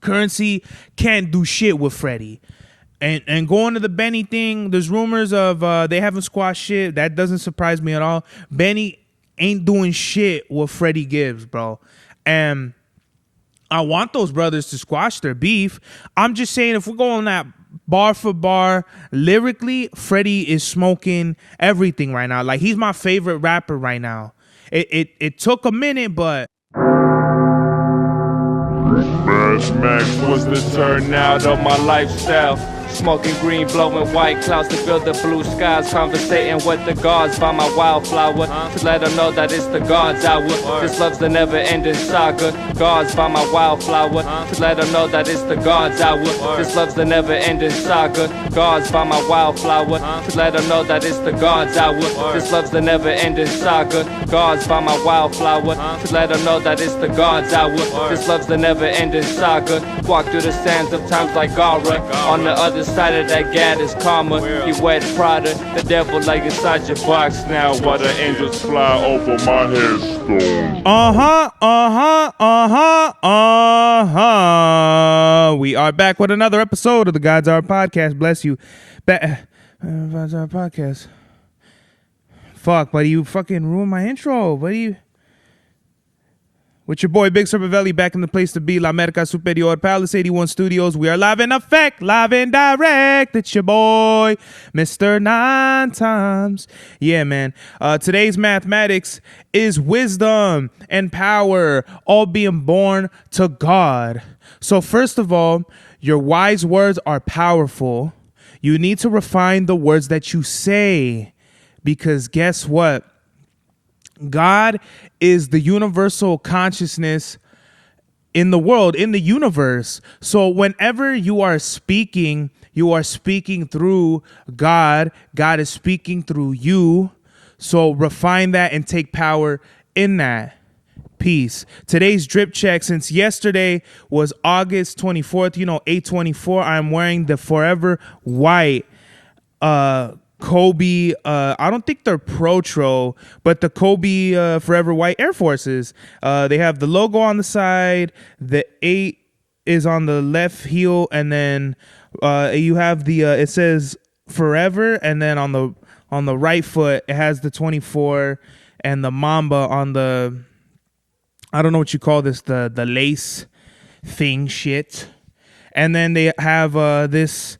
Currensy can't do shit with Freddie. And going to the Benny thing, there's rumors of they haven't squashed shit. That doesn't surprise me at all. Benny ain't doing shit with Freddie Gibbs, bro. And I want those brothers to squash their beef. I'm just saying, if we're going that bar for bar, lyrically, Freddie is smoking everything right now. Like, he's my favorite rapper right now. It took a minute, but Mad Max was the turnout of my lifestyle. Smoking green, blowing white clouds to build the blue skies. Conversating with the gods by my wildflower to let them know that it's the God's hour. This love's the never-ending saga. Gods by my wildflower to let them know that it's the God's hour. This love's the never-ending saga. Gods by my wildflower to let them know that it's the God's hour. This love's the never-ending saga. Gods by my wildflower to let them know that it's the God's hour. This love's the never-ending saga. Walk through the sands of times like Gara. On the other side of that gad is karma. You wet Prada, the devil like inside your box now. While the angels fly over my headstone. We are back with another episode of the God's Hour Podcast. Bless you. God's Hour Podcast. Fuck, buddy, you fucking ruined my intro, buddy. With your boy Big Serpavelli back in the place to be, La America Superior Palace 81 Studios. We are live in effect, live and direct. It's your boy, Mr. 9 Times. Yeah, man. Today's mathematics is wisdom and power, all being born to God. So first of all, your wise words are powerful. You need to refine the words that you say, because guess what? God is the universal consciousness in the world, in the universe. So whenever you are speaking through God. God is speaking through you. So refine that and take power in that. Peace. Today's drip check, since yesterday was August 24th, 8/24, I'm wearing the Forever White Kobe, I don't think they're Protro, but the Kobe Forever White Air Forces. They have the logo on the side, the 8 is on the left heel, and then you have the it says Forever, and then on the right foot it has the 24 and the Mamba on the, I don't know what you call this, the lace thing shit. And then they have this.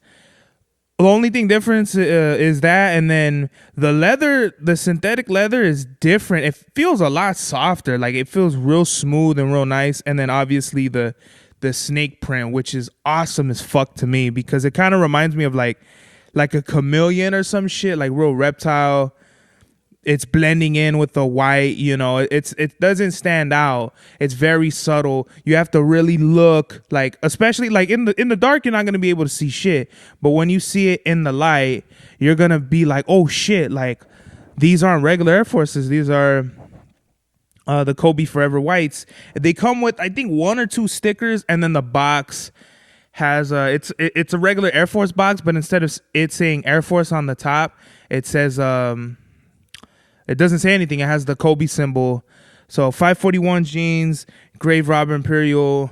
The only thing difference is that, and then the leather, the synthetic leather is different. It feels a lot softer. Like, it feels real smooth and real nice. And then obviously the snake print, which is awesome as fuck to me, because it kind of reminds me of like a chameleon or some shit, like real reptile. It's blending in with the white, it doesn't stand out. It's very subtle. You have to really look, like, especially like in the dark, you're not going to be able to see shit. But when you see it in the light, you're going to be like, oh shit, like, these aren't regular Air Forces. These are the Kobe Forever Whites. They come with, I think, 1 or 2 stickers, and then the box has it's a regular Air Force box, but instead of it saying Air Force on the top, it says it doesn't say anything. It has the Kobe symbol. So 541 jeans, Grave Robber Imperial,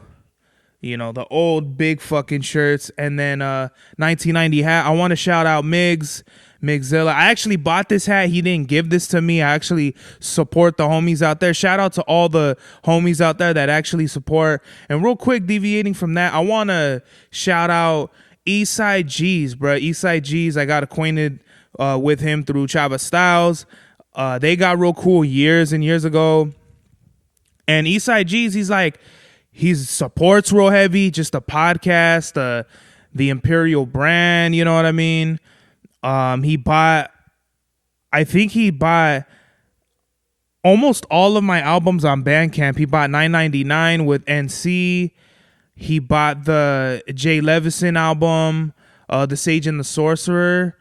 the old big fucking shirts. And then 1990 hat. I want to shout out Migzilla. I actually bought this hat. He didn't give this to me. I actually support the homies out there. Shout out to all the homies out there that actually support. And real quick, deviating from that, I want to shout out Eastside G's, bro. Eastside G's. I got acquainted with him through Chava Styles. They got real cool years and years ago. And Eastside G's, he supports real heavy, just the podcast, the Imperial brand, you know what I mean? He bought almost all of my albums on Bandcamp. He bought 9.99 with NC. He bought the Jay Levison album, The Sage and the Sorcerer.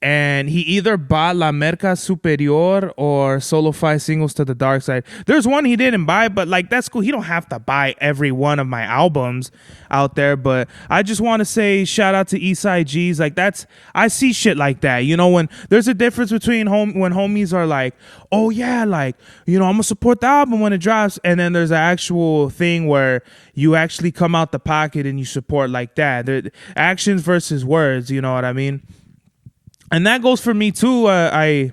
and he either bought La Merca Superior or Solo 5 Singles to the Dark Side. There's one he didn't buy, but like that's cool. He don't have to buy every one of my albums out there, but I just want to say shout out to Eastside G's. Like that's, I see shit like that. You know, when there's a difference between when homies are like, oh yeah, like, you know, I'm gonna support the album when it drops, and then there's an actual thing where you actually come out the pocket and you support like that. Actions versus words, you know what I mean? And that goes for me too. I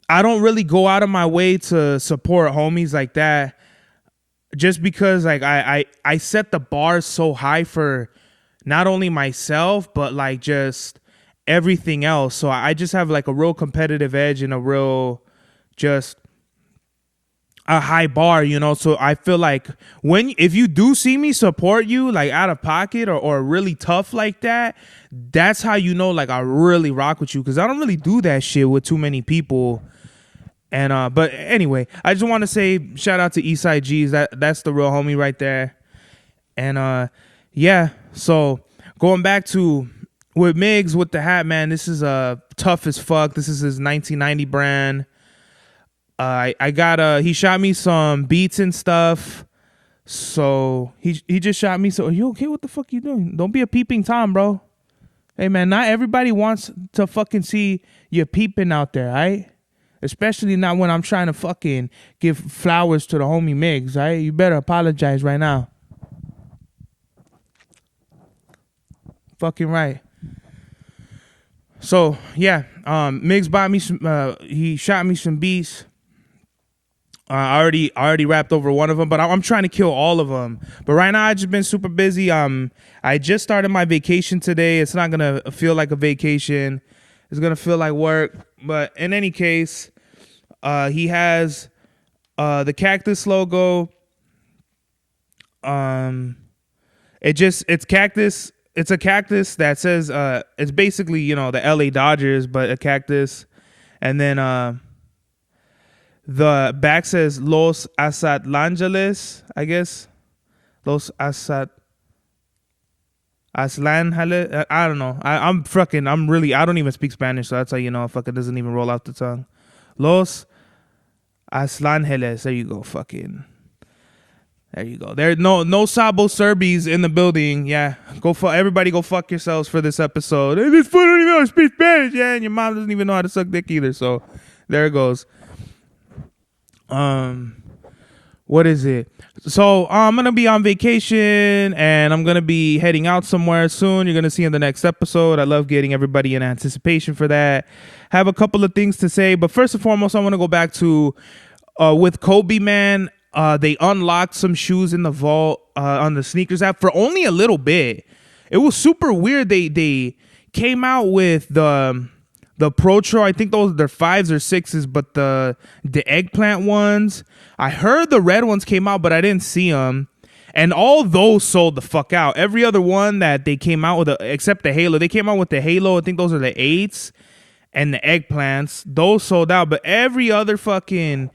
don't really go out of my way to support homies like that, just because like I set the bar so high for not only myself but like just everything else. So I just have like a real competitive edge and a real just a high bar, you know. So I feel like if you do see me support you like out of pocket or really tough like that, that's how you know like I really rock with you, because I don't really do that shit with too many people. And but anyway, I just want to say shout out to Eastside G's. That's the real homie right there. And yeah, so going back to with Migs with the hat, man, this is tough as fuck. This is his 1990 brand. I got he shot me some beats and stuff. So he just shot me. So are you okay? What the fuck you doing? Don't be a peeping Tom, bro. Hey man, not everybody wants to fucking see you peeping out there, right? Especially not when I'm trying to fucking give flowers to the homie Migs, right? You better apologize right now. Fucking right. So yeah, Migs bought me some. He shot me some beats. I already rapped over one of them, but I'm trying to kill all of them. But right now, I've just been super busy. I just started my vacation today. It's not gonna feel like a vacation. It's gonna feel like work. But in any case, he has the cactus logo. It's cactus. It's a cactus that says it's basically, you know, the LA Dodgers, but a cactus, and then the back says Los Azatlangeles, I guess. Los Azatlangeles. I don't know. I don't even speak Spanish, so that's how you know it fucking doesn't even roll off the tongue. Los Azatlangeles. There you go, fucking. There you go. There no Sabo Serbies in the building. Yeah. Everybody go fuck yourselves for this episode. Hey, this fool don't even know how to speak Spanish. Yeah, and your mom doesn't even know how to suck dick either. So there it goes. What is it? So I'm gonna be on vacation and I'm gonna be heading out somewhere soon. You're gonna see in the next episode. I love getting everybody in anticipation for that. Have a couple of things to say, but first and foremost, I want to go back to with Kobe, man. They unlocked some shoes in the vault on the sneakers app for only a little bit. It was super weird. They came out with the Protro. I think those they're 5s or 6s, but the eggplant ones, I heard the red ones came out, but I didn't see them. And all those sold the fuck out. Every other one that they came out with, except the Halo, they came out with the Halo. I think those are the 8s and the eggplants. Those sold out, but every other fucking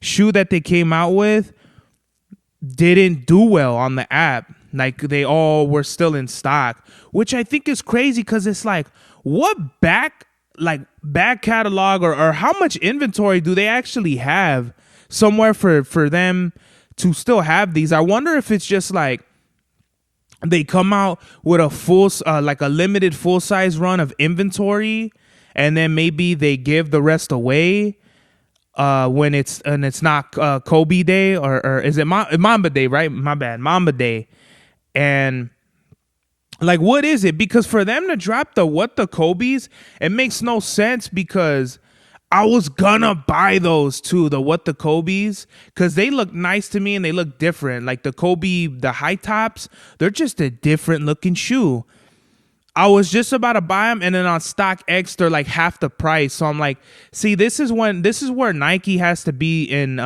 shoe that they came out with didn't do well on the app. Like they all were still in stock, which I think is crazy because it's like, what back catalog or how much inventory do they actually have somewhere for them to still have these? I wonder if it's just like they come out with a full like a limited full size run of inventory, and then maybe they give the rest away when it's not Kobe Day or is it Mamba Day, right? My bad, Mamba Day. And like, what is it? Because for them to drop the Kobe's, it makes no sense, because I was gonna buy those too, the Kobe's, because they look nice to me and they look different. Like the Kobe, the high tops, they're just a different looking shoe. I was just about to buy them, and then on StockX they're like half the price. So I'm like, see, this is where Nike has to be in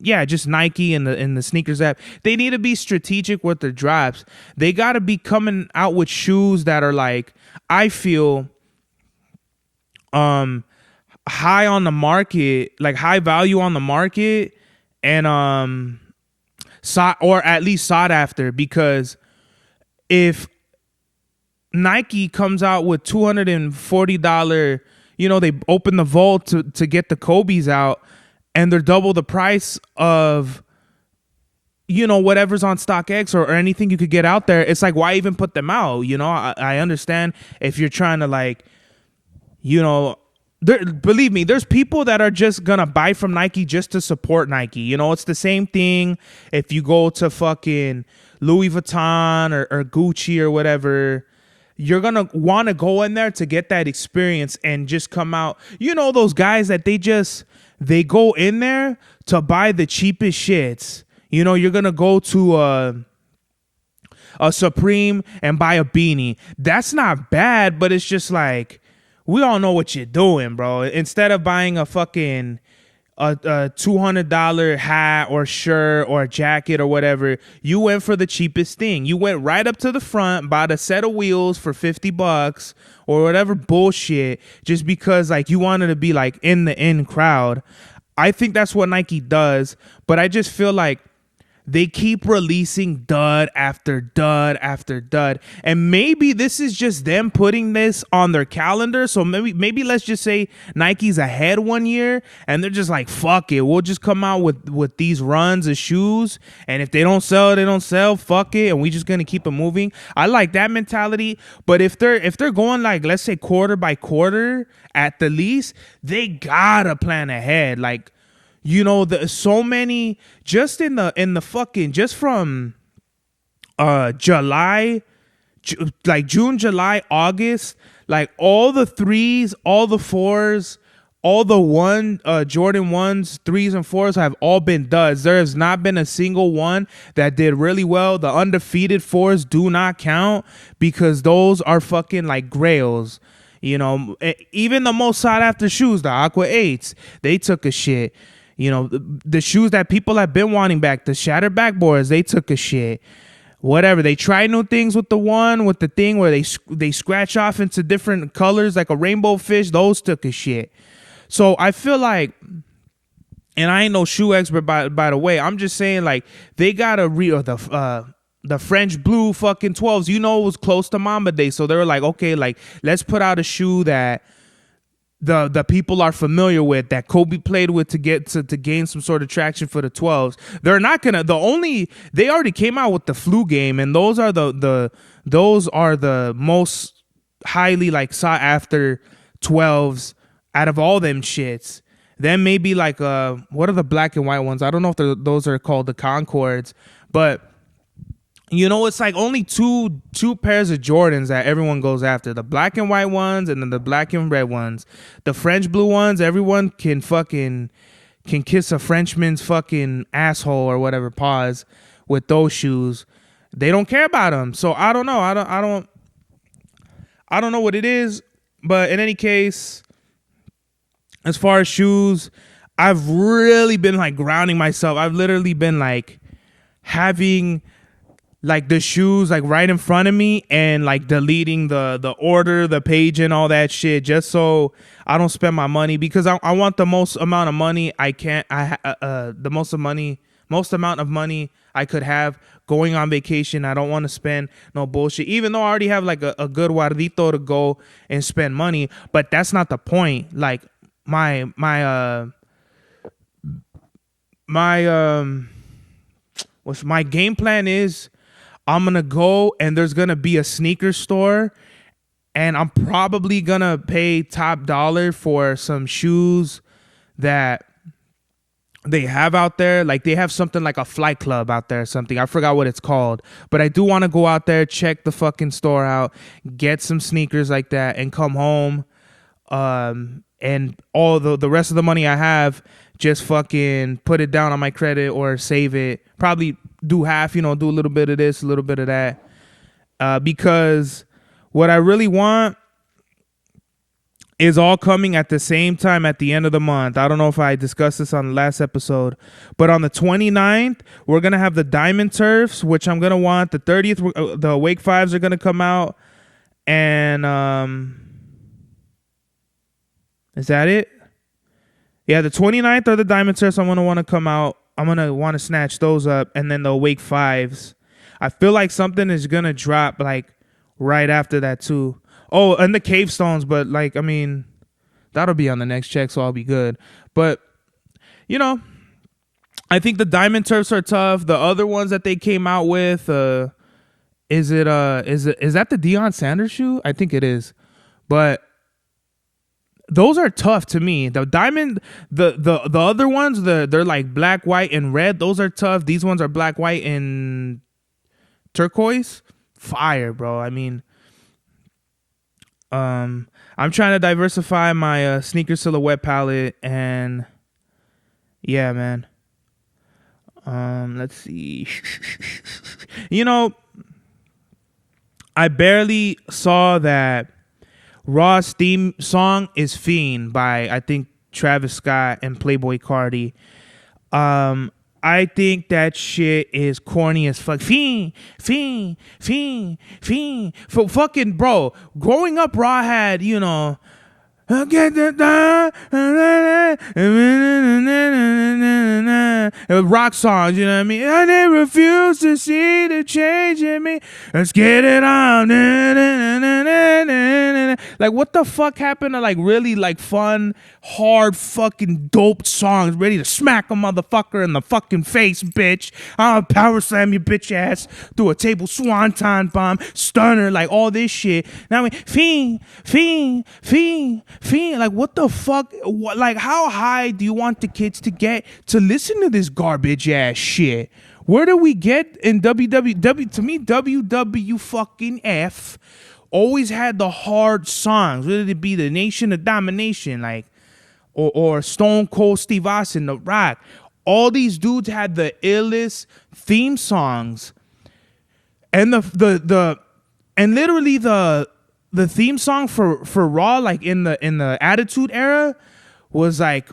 just Nike in the sneakers app. They need to be strategic with their drops. They got to be coming out with shoes that are like, I feel high on the market, like high value on the market, and or at least sought after. Because if Nike comes out with $240 they open the vault to get the Kobe's out, and they're double the price of whatever's on StockX or anything you could get out there. It's like, why even put them out? I understand if you're trying to like, believe me, there's people that are just gonna buy from Nike just to support Nike. It's the same thing if you go to fucking Louis Vuitton or Gucci or whatever. You're gonna want to go in there to get that experience and just come out. Those guys that they go in there to buy the cheapest shits. You're gonna go to a Supreme and buy a beanie. That's not bad, but it's just like, we all know what you're doing, bro. Instead of buying a fucking a $200 hat or shirt or jacket or whatever, you went for the cheapest thing. You went right up to the front, bought a set of wheels for $50 or whatever bullshit, just because like you wanted to be like in the in crowd. I think that's what Nike does, but I just feel like they keep releasing dud after dud after dud. And maybe this is just them putting this on their calendar. So maybe let's just say Nike's ahead one year and they're just like, fuck it. We'll just come out with these runs of shoes. And if they don't sell, they don't sell. Fuck it. And we just going to keep it moving. I like that mentality. But if they're going like, let's say quarter by quarter at the least, they gotta plan ahead. Like, so many just in the fucking, just from July, like June, July, August, like all the 3s, all the 4s, all the Jordan 1s, 3s and 4s have all been duds. There has not been a single one that did really well. The undefeated 4s do not count because those are fucking like grails. Even the most sought after shoes, the Aqua 8s, they took a shit. The shoes that people have been wanting back, the shattered backboards, they took a shit. Whatever, they try new things with the thing where they scratch off into different colors like a rainbow fish. Those took a shit. So I feel like, and I ain't no shoe expert by the way, I'm just saying like they gotta the French blue fucking 12s. It was close to Mamba Day, so they were like, okay, like let's put out a shoe that the people are familiar with, that Kobe played with to gain some sort of traction for the 12s. They're not gonna, they already came out with the flu game, and those are the most highly like sought after 12s out of all them shits. Then maybe like what are the black and white ones? I don't know if those are called the Concords, but it's like only two pairs of Jordans that everyone goes after. The black and white ones and then the black and red ones. The French blue ones, everyone can kiss a Frenchman's fucking asshole or whatever, paws, with those shoes. They don't care about them. So I don't know. I don't know what it is, but in any case, as far as shoes, I've really been like grounding myself. I've literally been like having like the shoes like right in front of me and like deleting the order, the page and all that shit, just so I don't spend my money, because I want the most amount of money the most amount of money I could have going on vacation. I don't want to spend no bullshit, even though I already have like a good guardito to go and spend money, but that's not the point. Like my game plan is, I'm going to go and there's going to be a sneaker store and I'm probably going to pay top dollar for some shoes that they have out there. Like they have something like a Flight Club out there or something. I forgot what it's called, but I do want to go out there, check the fucking store out, get some sneakers like that and come home. And all the rest of the money I have, just fucking put it down on my credit or save it. Probably do half, do a little bit of this, a little bit of that. Because what I really want is all coming at the same time at the end of the month. I don't know if I discussed this on the last episode, but on the 29th, we're going to have the Diamond Turfs, which I'm going to want. The 30th, the Wake 5s are going to come out. And is that it? Yeah, the 29th are the Diamond Turfs. I'm going to want to come out. I'm going to want to snatch those up. And then the Awake 5s. I feel like something is going to drop like right after that too. Oh, and the Cave Stones. But like, I mean, That'll be on the next check, so I'll be good. But you know, I think the Diamond Turfs are tough. The other ones that they came out with, is that the Deion Sanders shoe? I think it is. But those are tough to me. The Diamond, the other ones, they're like black, white, and red. Those are tough. These ones are black, white, and turquoise. Fire, bro. I mean, I'm trying to diversify my sneaker silhouette palette, and yeah, man. Let's see. You know, I barely saw that Raw's theme song is Fiend by, I think, Travis Scott and Playboi Carti. I think that shit is corny as fuck. Fiend. For fucking, bro, growing up, Raw had, you know, get the rock songs, you know what I mean? And they refuse to see the change in me. Let's get it on. Like, what the fuck happened to like really like fun, hard, fucking dope songs ready to smack a motherfucker in the fucking face, bitch? I'll power slam your bitch ass through a table swanton bomb, stunner, like all this shit. Now I mean, fiend. Like, what the fuck? What, like, how high do you want the kids to get to listen to this garbage ass shit? Where do we get in WWW? To me, WW fucking F always had the hard songs, whether it be the Nation of Domination, like, or Stone Cold Steve Austin, The Rock. All these dudes had the illest theme songs, and and literally the theme song for Raw, like in the Attitude Era, was like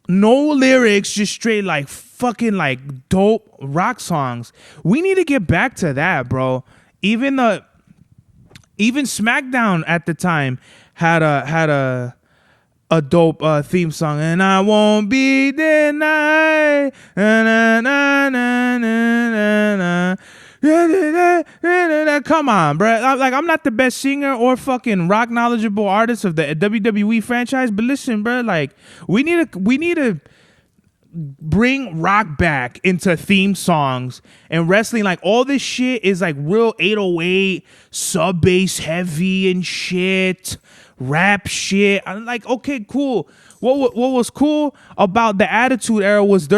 no lyrics, just straight like fucking like dope rock songs. We need to get back to that, bro. Even SmackDown at the time had a dope theme song, and I won't be denied. Na, na, na, na, na, na. Come on, bro. Like, I'm not the best singer or fucking rock knowledgeable artist of the WWE franchise, but listen, bro. Like, we need to bring rock back into theme songs and wrestling. Like, all this shit is like real 808 sub bass heavy and shit, rap shit. I'm like, okay, cool. What was cool about the Attitude Era was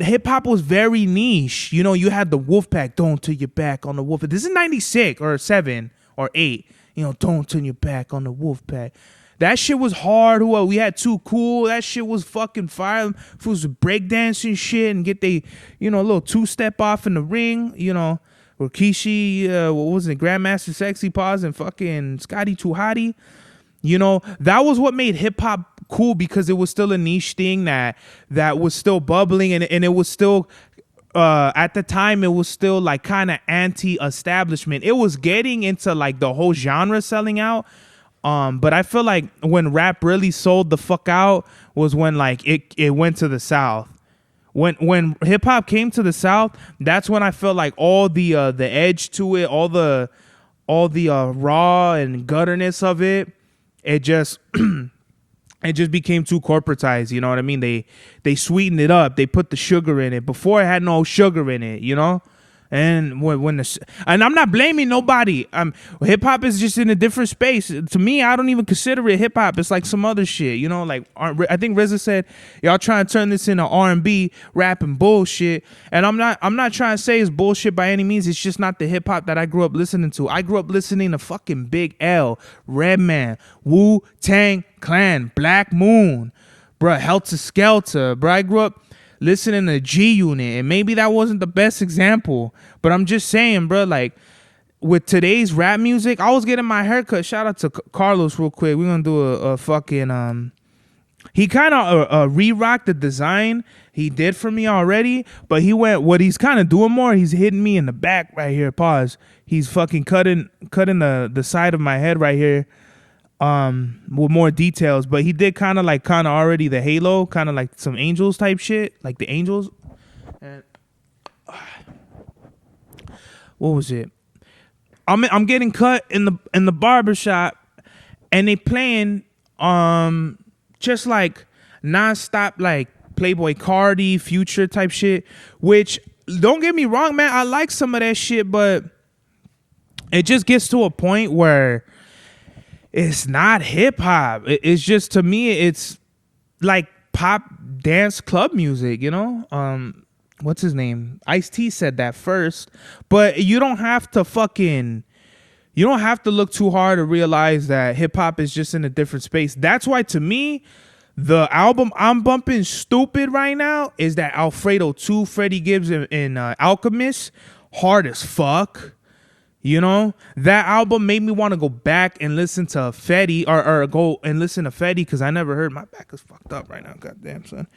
hip hop was very niche. You know, you had the Wolfpack, don't turn your back on the Wolfpack. This is 96 or 7 or 8. You know, don't turn your back on the Wolfpack. That shit was hard. We had Too Cool. That shit was fucking fire. Fools was breakdancing shit and get they, you know, a little 2-step off in the ring. You know, Rikishi, what was it, Grandmaster Sexy Paws and fucking Scotty Too Hotty. You know, that was what made hip hop cool, because it was still a niche thing that was still bubbling, and it was still at the time it was still like kind of anti-establishment. It was getting into like the whole genre selling out, but I feel like when rap really sold the fuck out was when like it went to the South. When hip hop came to the South, that's when I felt like all the edge to it, all the raw and gutterness of it, it just became too corporatized. You know what I mean? They sweetened it up. They put the sugar in it. Before, it had no sugar in it, you know? And and I'm not blaming nobody. Hip hop is just in a different space. To me, I don't even consider it hip hop. It's like some other shit, you know. Like, I think RZA said, "Y'all trying to turn this into R&B rap and bullshit." And I'm not trying to say it's bullshit by any means. It's just not the hip hop that I grew up listening to. I grew up listening to fucking Big L, Redman, Wu-Tang Clan, Black Moon, bruh, Helter Skelter, bruh. I grew up listening to G Unit, and maybe that wasn't the best example, but I'm just saying, bro, like, with today's rap music, I was getting my haircut. Shout out to Carlos real quick. We're gonna do a fucking he kind of re-rocked the design he did for me already, but he went, what he's kind of doing more, he's hitting me in the back right here. Pause. He's fucking cutting the side of my head right here, with more details. But he did kind of already the halo, kind of like some angels type shit, like the angels. And what was it? I'm getting cut in the barber shop, and they playing just like nonstop like Playboy Cardi, Future type shit. Which don't get me wrong, man, I like some of that shit, but it just gets to a point where it's not hip hop. It's just, to me, it's like pop dance club music, you know? What's his name? Ice-T said that first, but you don't have to look too hard to realize that hip hop is just in a different space. That's why, to me, the album I'm bumping stupid right now is that Alfredo 2, Freddie Gibbs and Alchemist, hard as fuck. You know, that album made me want to go back and listen to Freddie or go and listen to Freddie, because I never heard. My back is fucked up right now. Goddamn, son.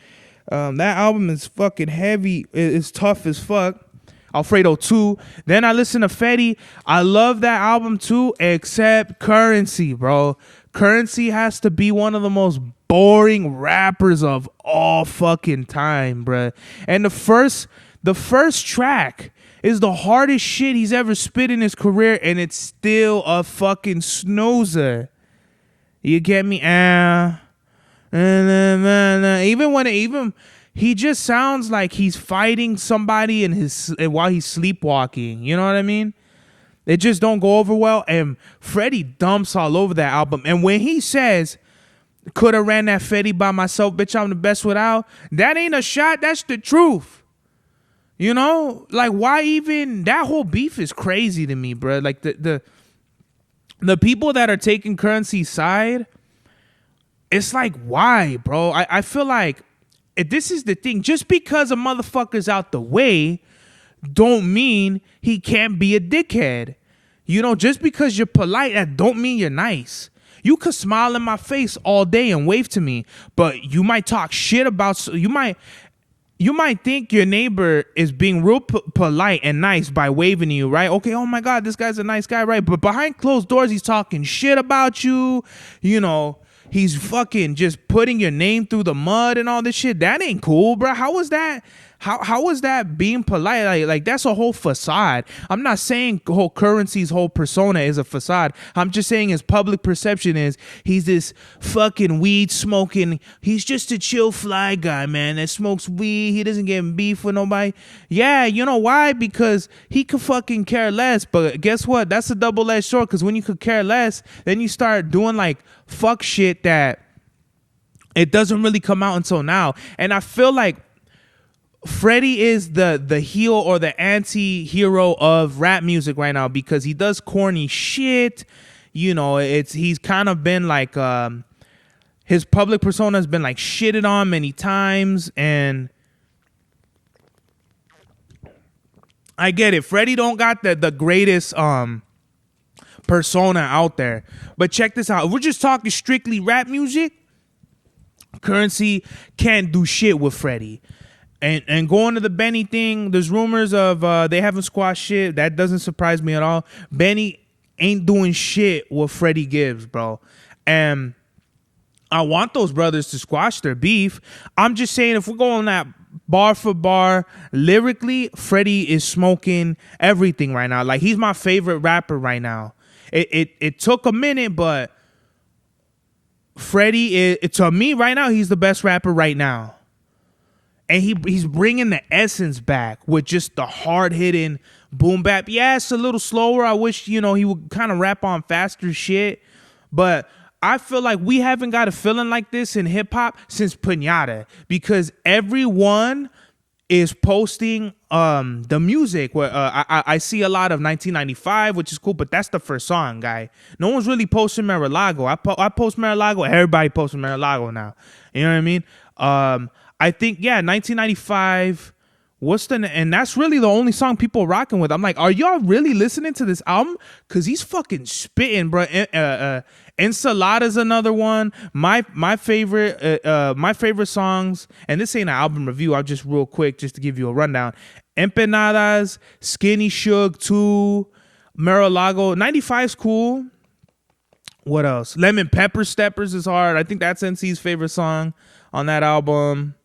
That album is fucking heavy. It's tough as fuck. Alfredo 2. Then I listen to Freddie. I love that album too, except Currensy, bro. Currensy has to be one of the most boring rappers of all fucking time, bro. And the first track is the hardest shit he's ever spit in his career, and it's still a fucking snoozer. You get me? Even he just sounds like he's fighting somebody while he's sleepwalking. You know what I mean? It just don't go over well. And Freddie dumps all over that album. And when he says, "Could have ran that Freddie by myself, bitch, I'm the best without," that ain't a shot. That's the truth. You know, like, why even that whole beef is crazy to me, bro. Like the people that are taking Currency's side, it's like, why, bro? I feel like this is the thing. Just because a motherfucker's out the way, don't mean he can't be a dickhead. You know, just because you're polite, that don't mean you're nice. You could smile in my face all day and wave to me, but you might talk shit about. You might think your neighbor is being real polite and nice by waving to you, right? Okay, oh my God, this guy's a nice guy, right? But behind closed doors, he's talking shit about you. You know, he's fucking just putting your name through the mud and all this shit. That ain't cool, bro. How was that? How was that being polite? Like that's a whole facade. I'm not saying whole Currency's whole persona is a facade. I'm just saying his public perception is he's this fucking weed smoking. He's just a chill fly guy, man, that smokes weed. He doesn't get in beef with nobody. Yeah, you know why? Because he could fucking care less. But guess what? That's a double-edged sword, because when you could care less, then you start doing like fuck shit that it doesn't really come out until now. And I feel like Freddie is the heel or the anti-hero of rap music right now, because he does corny shit. You know, he's kind of been like his public persona has been like shitted on many times, and I get it. Freddie don't got the greatest persona out there. But check this out. If we're just talking strictly rap music, Currency can't do shit with Freddie. And going to the Benny thing, there's rumors of they haven't squashed shit. That doesn't surprise me at all. Benny ain't doing shit with Freddie Gibbs, bro. And I want those brothers to squash their beef. I'm just saying, if we're going that bar for bar, lyrically, Freddie is smoking everything right now. Like, he's my favorite rapper right now. It took a minute, but Freddie, to me right now, he's the best rapper right now. And he's bringing the essence back with just the hard-hitting boom bap. Yeah, it's a little slower. I wish, he would kind of rap on faster shit. But I feel like we haven't got a feeling like this in hip-hop since Pinata, because everyone is posting the music. Where I see a lot of 1995, which is cool, but that's the first song, guy. No one's really posting Mar-a-Lago. I post Mar-a-Lago. Everybody posting Mar-a-Lago now. You know what I mean? I think, 1995, and that's really the only song people are rocking with. I'm like, are y'all really listening to this album? Because he's fucking spitting, bro. Ensalada's another one. My favorite songs, and this ain't an album review, I'll just real quick, just to give you a rundown. Empanadas, Skinny Suge 2, Mar-a-Lago. 95's cool. What else? Lemon Pepper Steppers is hard. I think that's NC's favorite song on that album.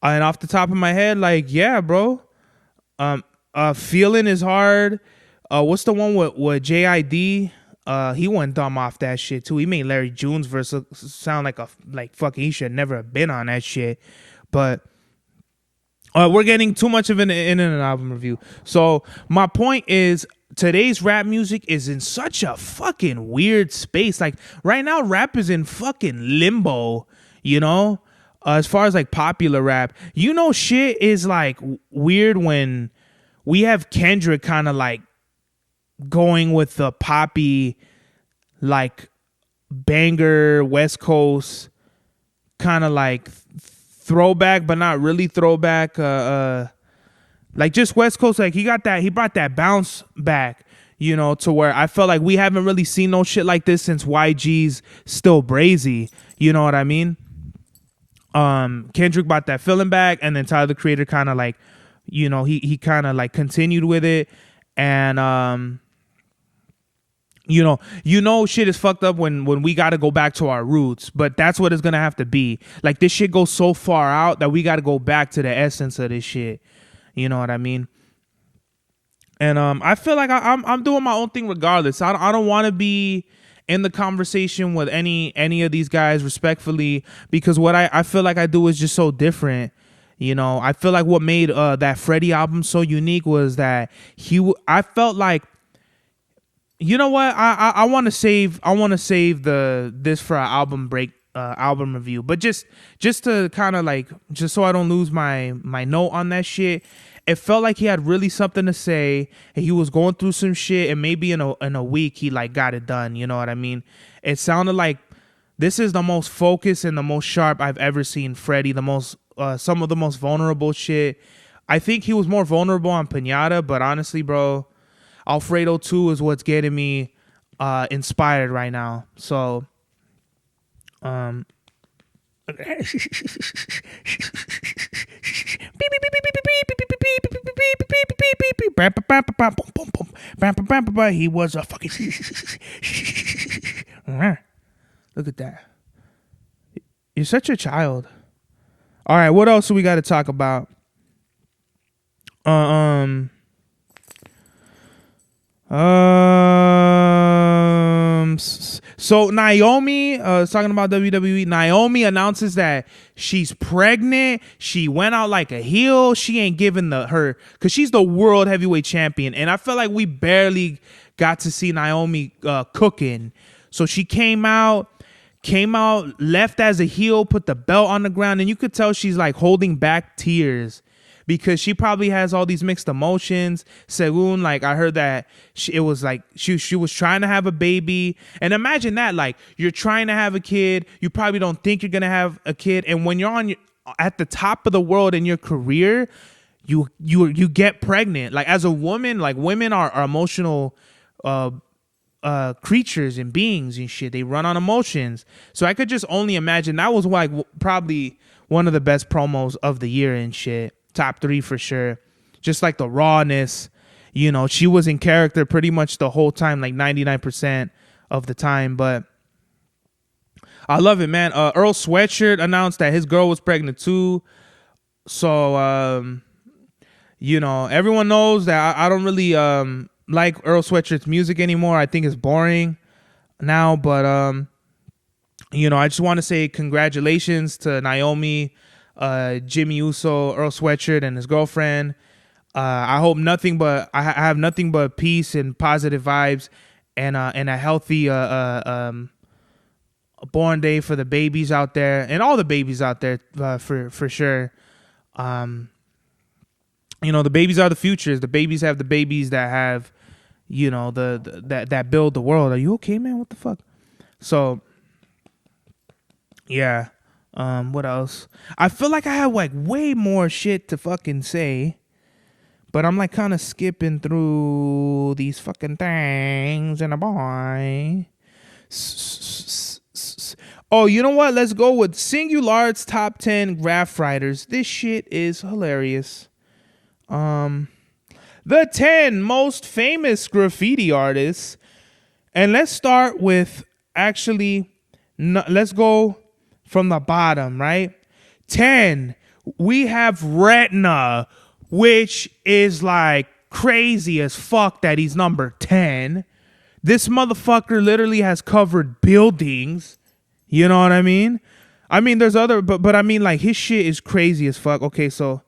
And off the top of my head, like, yeah, bro. Feeling is hard. What's the one with JID? He went dumb off that shit too. He made Larry June's verse sound like fucking he should never have been on that shit. But we're getting too much of an in an album review. So my point is, today's rap music is in such a fucking weird space. Like right now, rap is in fucking limbo, you know? As far as like popular rap, you know, shit is like weird when we have Kendrick kind of like going with the poppy, like banger West Coast kind of like throwback, but not really throwback. Like just West Coast, like he brought that bounce back, you know, to where I felt like we haven't really seen no shit like this since YG's Still Brazy. You know what I mean? Kendrick brought that feeling back, and then Tyler the Creator kind of like, you know, he kind of like continued with it, and you know, shit is fucked up when we got to go back to our roots, but that's what it's gonna have to be. Like this shit goes so far out that we got to go back to the essence of this shit. You know what I mean? And I feel like I'm doing my own thing regardless. I don't want to be in the conversation with any of these guys respectfully, because what I feel like I do is just so different. You know, I feel like what made that Freddie album so unique was that I felt like, you know what, I want to save this for an album break, album review, but just to kind of like, just so I don't lose my note on that shit. It felt like he had really something to say, and he was going through some shit, and maybe in a week he like got it done. You know what I mean? It sounded like this is the most focused and the most sharp I've ever seen Freddie. The most some of the most vulnerable shit. I think he was more vulnerable on Pinata, but honestly, bro, Alfredo 2 is what's getting me inspired right now. So he was a fucking look at that. You're such a child. All right, what else do we got to talk about? So Naomi, talking about WWE, Naomi announces that she's pregnant. She went out like a heel. She ain't giving her, because she's the world heavyweight champion. And I felt like we barely got to see Naomi cooking. So she came out, left as a heel, put the belt on the ground. And you could tell she's like holding back tears, because she probably has all these mixed emotions. Segun, like I heard that it was like she was trying to have a baby, and imagine that, like you're trying to have a kid, you probably don't think you're gonna have a kid, and when you're at the top of the world in your career, you get pregnant. Like as a woman, like women are emotional creatures and beings and shit. They run on emotions. So I could just only imagine that was like probably one of the best promos of the year and shit. Top 3 for sure. Just like the rawness, you know, she was in character pretty much the whole time, like 99% of the time. But I love it, man. Earl Sweatshirt announced that his girl was pregnant too. So, you know, everyone knows that I don't really like Earl Sweatshirt's music anymore. I think it's boring now. But, you know, I just want to say congratulations to Naomi, Jimmy Uso, Earl Sweatshirt, and his girlfriend. I hope I have nothing but peace and positive vibes, and a healthy born day for the babies out there, and all the babies out there, for sure. You know, the babies are the futures. The babies have the babies that have, you know, that build the world. Are you okay, man? What the fuck? So yeah. What else? I feel like I have like way more shit to fucking say, but I'm like kind of skipping through these fucking things and a boy. Oh, you know what? Let's go with Singular's top 10 graph writers. This shit is hilarious. The 10 most famous graffiti artists. And let's start with let's go from the bottom, right? 10, we have Retina, which is like crazy as fuck that he's number 10. This motherfucker literally has covered buildings. You know what I mean? I mean, there's other, but I mean, like, his shit is crazy as fuck. Okay, so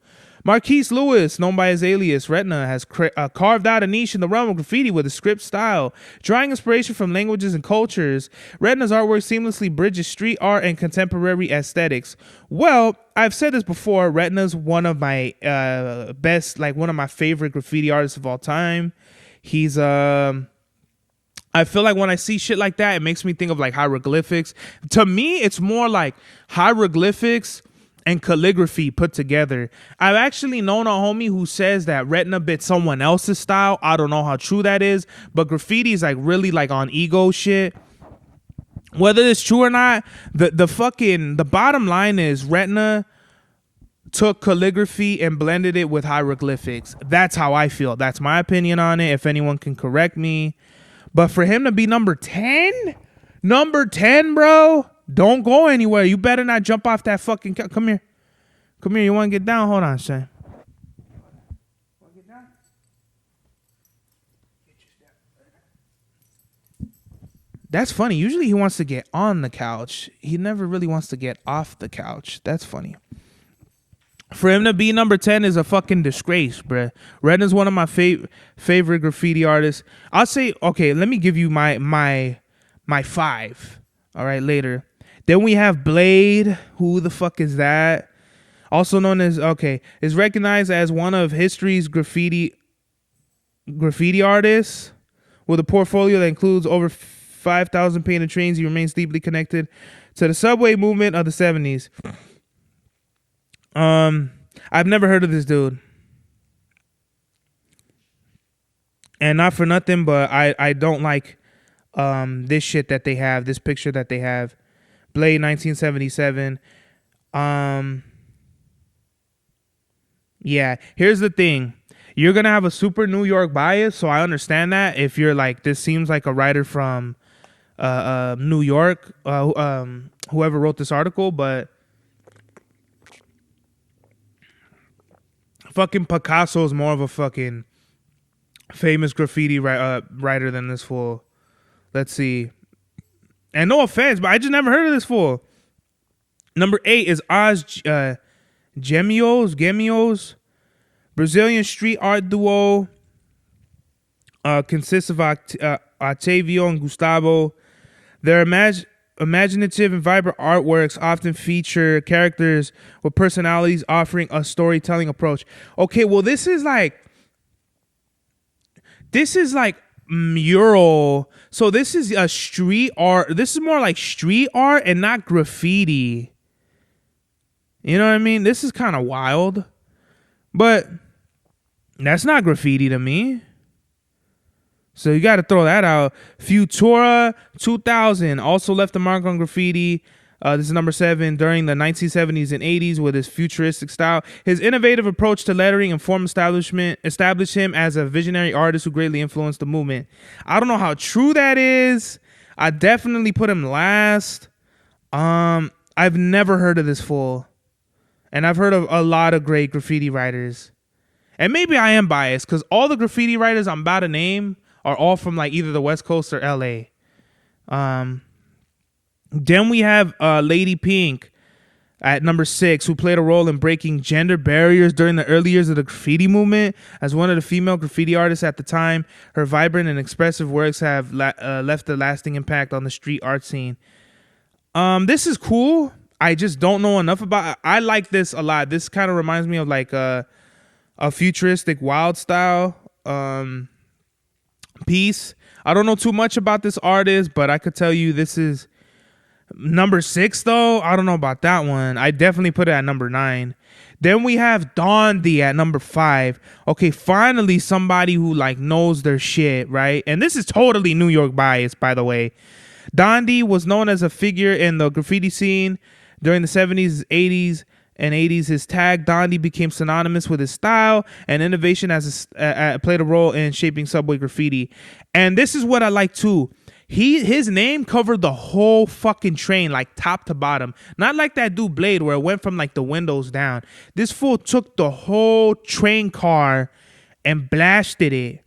Marquise Lewis, known by his alias Retina, has carved out a niche in the realm of graffiti with a script style. Drawing inspiration from languages and cultures, Retina's artwork seamlessly bridges street art and contemporary aesthetics. Well, I've said this before, Retina's one of my best, like one of my favorite graffiti artists of all time. He's I feel like when I see shit like that, it makes me think of like hieroglyphics. To me, it's more like hieroglyphics and calligraphy put together. I've actually known a homie who says that Retina bit someone else's style. I don't know how true that is, but graffiti is like really like on ego shit. Whether it's true or not, the bottom line is Retina took calligraphy and blended it with hieroglyphics. That's how I feel. That's my opinion on it. If anyone can correct me. But for him to be number 10, bro, don't go anywhere. You better not jump off that fucking come here. Come here. You want to get down? Hold on, son. Want to get down? That's funny. Usually he wants to get on the couch. He never really wants to get off the couch. That's funny. For him to be number 10 is a fucking disgrace, bruh. Redden's one of my favorite graffiti artists. I'll say, okay, let me give you my 5. All right, later. Then we have Blade. Who the fuck is that? Also known as, is recognized as one of history's graffiti artists with a portfolio that includes over 5,000 painted trains. He remains deeply connected to the subway movement of the 70s. I've never heard of this dude. And not for nothing, but I don't like this shit that they have, this picture that they have. Blade 1977. Yeah, here's the thing. You're going to have a super New York bias, so I understand that if you're like, this seems like a writer from New York, whoever wrote this article, but fucking Picasso is more of a fucking famous graffiti writer than this fool. Let's see. And no offense, but I just never heard of this fool. Number 8 is Oz Gemios. Brazilian street art duo. Consists of Octavio and Gustavo. Their imaginative and vibrant artworks often feature characters with personalities offering a storytelling approach. Okay, well, this is like mural. So this is a street art. This is more like street art and not graffiti. You know what I mean? This is kind of wild. But that's not graffiti to me. So you got to throw that out. Futura 2000 also left a mark on graffiti. This is number 7 during the 1970s and 80s with his futuristic style. His innovative approach to lettering and form established him as a visionary artist who greatly influenced the movement. I don't know how true that is. I definitely put him last. I've never heard of this fool. And I've heard of a lot of great graffiti writers. And maybe I am biased because all the graffiti writers I'm about to name are all from like either the West Coast or LA. Then we have Lady Pink at number 6, who played a role in breaking gender barriers during the early years of the graffiti movement. As one of the female graffiti artists at the time, her vibrant and expressive works have left a lasting impact on the street art scene. This is cool. I just don't know enough about it. I like this a lot. This kind of reminds me of like a futuristic wild style piece. I don't know too much about this artist, but I could tell you this is number 6 though. I don't know about that one. I definitely put it at number 9. Then we have Dondi at number 5. Okay, finally somebody who like knows their shit, right? And this is totally New York bias, by the way. Dondi was known as a figure in the graffiti scene during the 70s, 80s, and 80s. His tag Dondi became synonymous with his style and innovation as played a role in shaping subway graffiti. And this is what I like too. His name covered the whole fucking train, like top to bottom. Not like that dude Blade where it went from like the windows down. This fool took the whole train car and blasted it.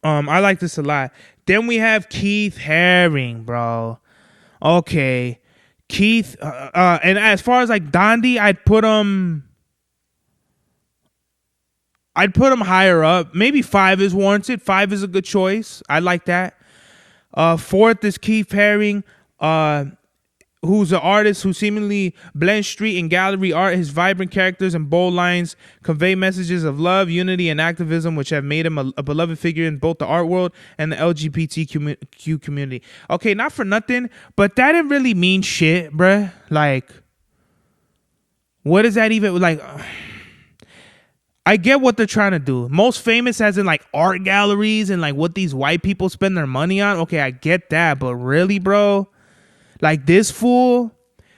I like this a lot. Then we have Keith Haring, bro. Okay, Keith. And as far as like Dondi, I'd put him higher up. Maybe 5 is warranted. 5 is a good choice. I like that. Fourth is Keith Haring, who's an artist who seemingly blends street and gallery art. His vibrant characters and bold lines convey messages of love, unity, and activism, which have made him a beloved figure in both the art world and the LGBTQ community. Okay, not for nothing, but that didn't really mean shit, bruh. Like, what is that even like? I get what they're trying to do. Most famous as in like art galleries and like what these white people spend their money on. Okay, I get that, but really, bro? Like this fool,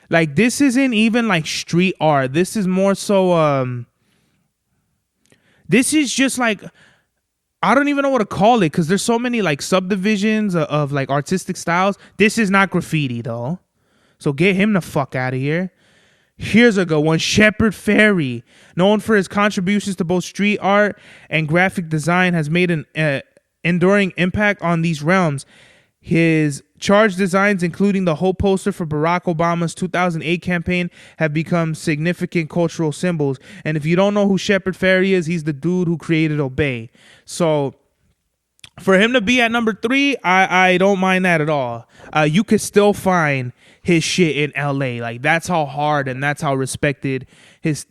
like this isn't even like street art. This is more so this is just like, I don't even know what to call it because there's so many like subdivisions of like artistic styles. This is not graffiti though. So get him the fuck out of here. Here's a good one. Shepard Fairey, known for his contributions to both street art and graphic design, has made an enduring impact on these realms. His charged designs, including the Hope poster for Barack Obama's 2008 campaign, have become significant cultural symbols. And if you don't know who Shepard Fairey is, he's the dude who created Obey. So for him to be at number 3, I don't mind that at all. You could still find his shit in LA. Like that's how hard and that's how respected his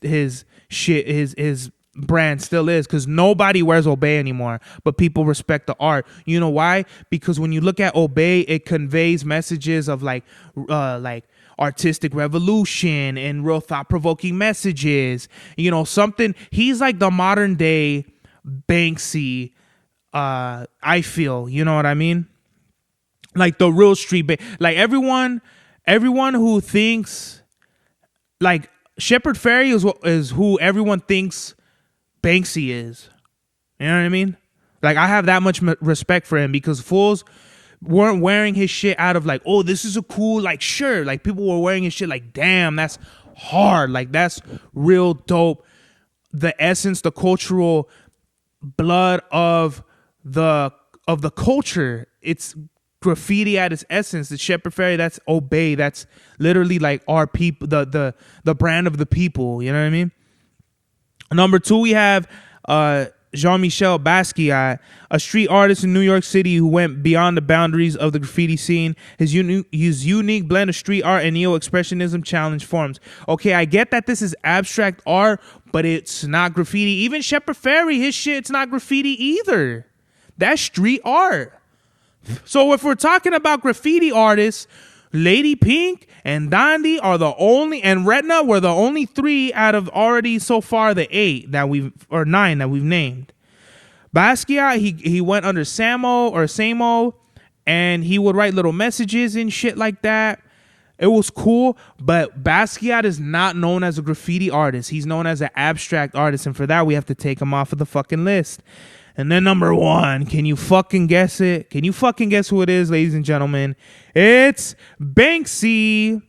shit, his brand still is, because nobody wears Obey anymore, but people respect the art. You know why? Because when you look at Obey, it conveys messages of like artistic revolution and real thought-provoking messages. You know, something. He's like the modern day Banksy. I feel, you know what I mean? Like the real street, like everyone who thinks like Shepard Fairey is who everyone thinks Banksy is. You know what I mean? Like I have that much respect for him because fools weren't wearing his shit out of like, oh, this is a cool like shirt. Like people were wearing his shit like, damn, that's hard. Like that's real dope. The essence, the cultural blood of the culture. It's graffiti at its essence. The Shepard Fairey, that's Obey. That's literally like our people, the brand of the people. You know what I mean? Number 2, we have Jean-Michel Basquiat, a street artist in New York City who went beyond the boundaries of the graffiti scene. His unique blend of street art and neo-expressionism challenge forms. Okay, I get that this is abstract art, but it's not graffiti. Even Shepard Fairey, his shit, it's not graffiti either. That's street art. So if we're talking about graffiti artists, Lady Pink and Dondi are the only, and Retna were the only 3 out of already so far the 9 that we've named. Basquiat, he went under Samo, and he would write little messages and shit like that. It was cool, but Basquiat is not known as a graffiti artist. He's known as an abstract artist, and for that we have to take him off of the fucking list. And then number 1, can you fucking guess it? Can you fucking guess who it is, ladies and gentlemen? It's Banksy.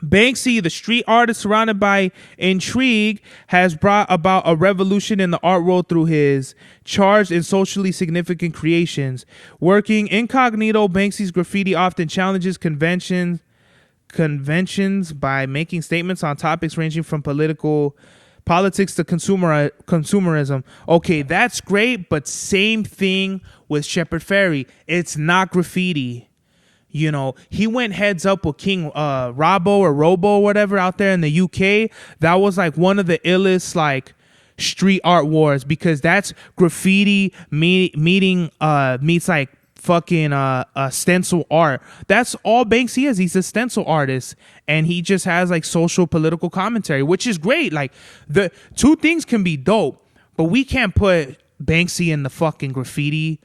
Banksy, the street artist surrounded by intrigue, has brought about a revolution in the art world through his charged and socially significant creations. Working incognito, Banksy's graffiti often challenges conventions by making statements on topics ranging from politics to consumerism. Okay, that's great, but same thing with Shepard Fairey. It's not graffiti. You know, he went heads up with King Robo or whatever out there in the UK. That was like one of the illest like street art wars, because that's graffiti meets like fucking stencil art. That's all Banksy is. He's a stencil artist, and he just has like social political commentary, which is great. Like the 2 things can be dope, but we can't put Banksy in the fucking graffiti.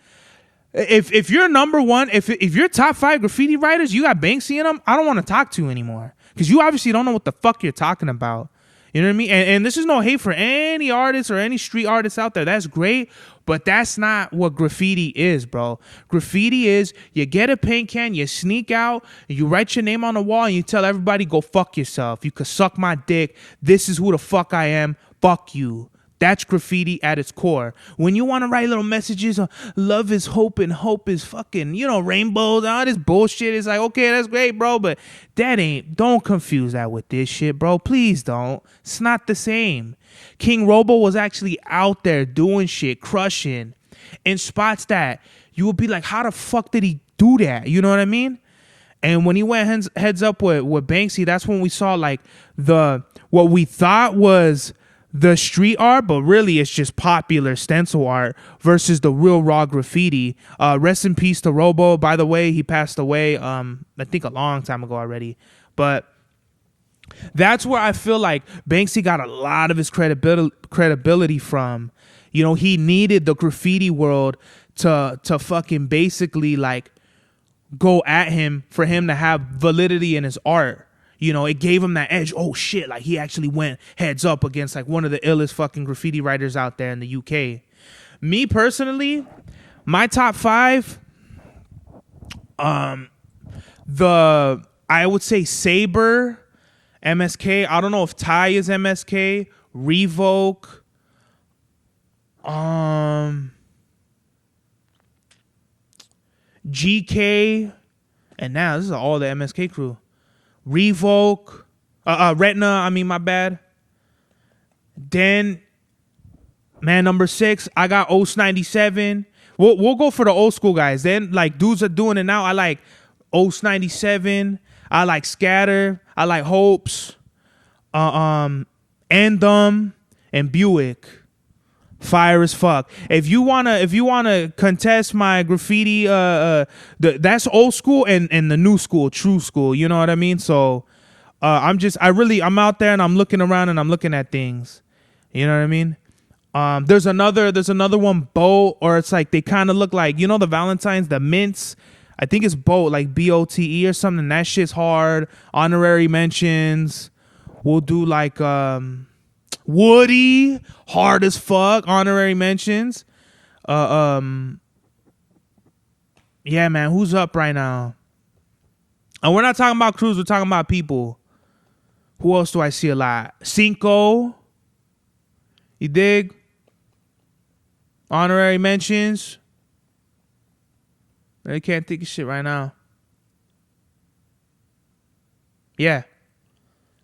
If you're number 1, if you're top 5 graffiti writers, you got Banksy in them, I don't want to talk to you anymore, because you obviously don't know what the fuck you're talking about. You know what I mean? And this is no hate for any artists or any street artists out there. That's great, but that's not what graffiti is, bro. Graffiti is you get a paint can, you sneak out, you write your name on the wall, and you tell everybody, go fuck yourself. You could suck my dick. This is who the fuck I am. Fuck you. That's graffiti at its core. When you want to write little messages of love is hope and hope is fucking, rainbows, all this bullshit, it's like, okay, that's great, bro, but don't confuse that with this shit, bro. Please don't. It's not the same. King Robo was actually out there doing shit, crushing in spots that you would be like, how the fuck did he do that? You know what I mean? And when he went heads up with Banksy, that's when we saw like what we thought was the street art, but really it's just popular stencil art versus the real raw graffiti. Rest in peace to Robo. By the way, he passed away, I think a long time ago already. But that's where I feel like Banksy got a lot of his credibility from. He needed the graffiti world to fucking basically like go at him for him to have validity in his art. It gave him that edge. Oh shit, like he actually went heads up against like one of the illest fucking graffiti writers out there in the UK. Me personally, my top 5, I would say Saber, MSK. I don't know if Ty is MSK, Revoke, GK, and now this is all the MSK crew. Revoke, Retina, my bad. Then, man, number 6, I got Os 97. We'll go for the old school guys. Then, like, dudes are doing it now. I like Os 97. I like Scatter. I like Hopes. Endom and Buick. Fire as fuck. If you wanna contest my graffiti, that's old school and the new school, true school. You know what I mean? So, I'm out there and I'm looking around and I'm looking at things. You know what I mean? There's another one, Boat, or it's like they kind of look like, the Valentine's, the mints. I think it's Boat, like BOTE or something. That shit's hard. Honorary mentions. We'll do like Woody, hard as fuck. Honorary mentions. Yeah, man, who's up right now? And we're not talking about crews, we're talking about people. Who else do I see a lot? Cinco. You dig? Honorary mentions. I can't think of shit right now. Yeah.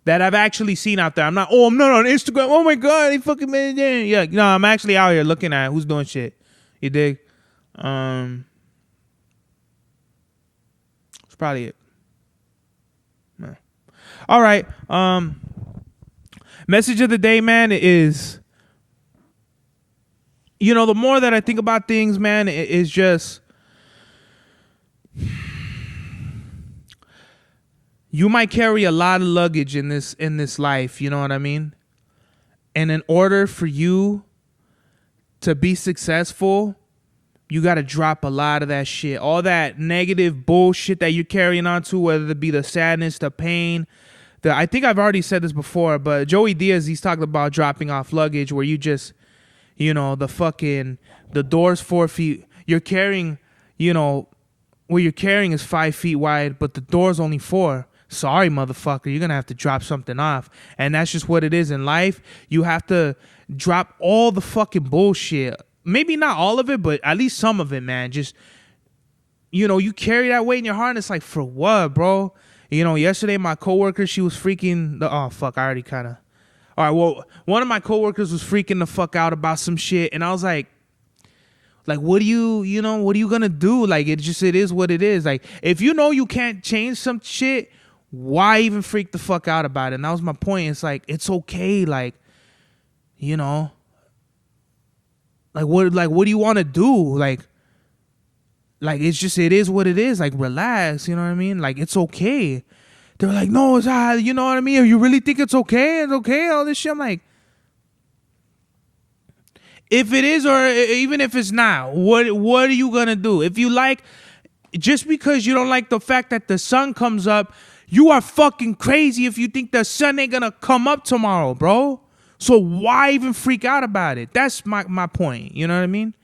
That I've actually seen out there. I'm not on Instagram. Oh my God, they fucking made it. Yeah, no, I'm actually out here looking at who's doing shit. You dig? That's probably it. Yeah. All right. Message of the day, man, is, the more that I think about things, man, it is just, you might carry a lot of luggage in this life, you know what I mean? And in order for you to be successful, you got to drop a lot of that shit. All that negative bullshit that you're carrying on to, whether it be the sadness, the pain. I think I've already said this before, but Joey Diaz, he's talking about dropping off luggage where you just, the door's 4 feet. You're carrying, where you're carrying is 5 feet wide, but the door's only 4. Sorry, motherfucker, you're going to have to drop something off. And that's just what it is in life. You have to drop all the fucking bullshit. Maybe not all of it, but at least some of it, man. Just, you carry that weight in your heart, and it's like, for what, bro? Yesterday, my coworker, she was freaking, all right, well, one of my coworkers was freaking the fuck out about some shit, and I was like, what are you gonna do? Like, it is what it is. Like, if you can't change some shit, why even freak the fuck out about it? And that was my point. It's like, it's okay. Like, what do you want to do? Like, it is what it is. Like, relax. You know what I mean? Like, it's okay. They're like, no, it's you know what I mean? You really think it's okay? It's okay? All this shit. I'm like, if it is, or even if it's not, what are you gonna do? If you just because you don't like the fact that the sun comes up, you are fucking crazy if you think the sun ain't gonna come up tomorrow, bro. So why even freak out about it? That's my point. You know what I mean?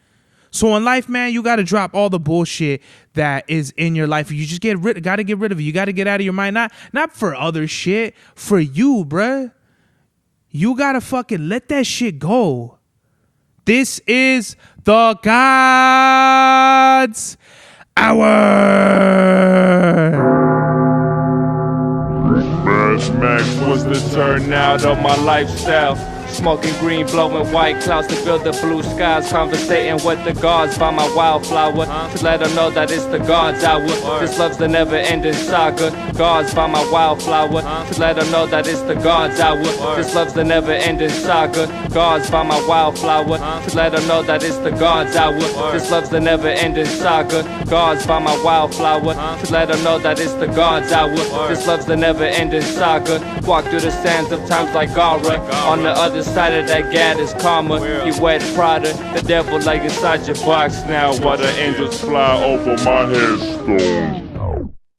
So in life, man, you gotta drop all the bullshit that is in your life. You just gotta get rid of it. You gotta get out of your mind. Not for other shit, for you, bruh. You gotta fucking let that shit go. This is the God's Hour. Mad Max was the turnout of my lifestyle. Smoking green, blowing white clouds to build the blue skies. Conversating with the gods by my wildflower to let them know that it's the God's hour. This love's the never-ending saga. Gods by my wildflower to let them know that it's the God's hour. This love's the never-ending saga. Gods by my wildflower to let them know that it's the God's hour. This love's the never-ending saga. Gods by my wildflower to let them know that it's the God's hour. This love's the never-ending saga. Walk through the sands of times like Gara. On the other side of that gad is karma. You wet Prada, the devil like inside your box now. While the angels fly over my headstone.